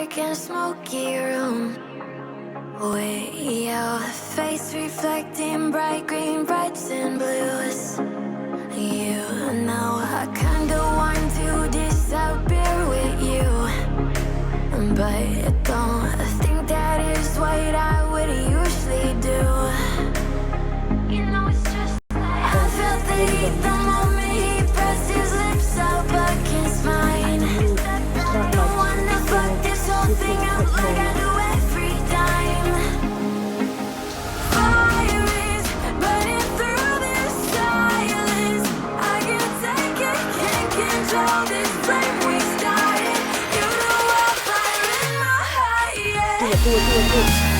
dark and smoky room with your face reflecting bright green, reds and blues. You know I kinda want to disappear with you, but don't think that is what I would usually do. You know it's just like I felt the heat the moment he pressed his lips up against mine. Don't wanna fuck this whole thing up like I do every time. Fire is burning through this silence. I can't take it, can't control this flame we started. You know I'll fire in my heart, yeah. Do it.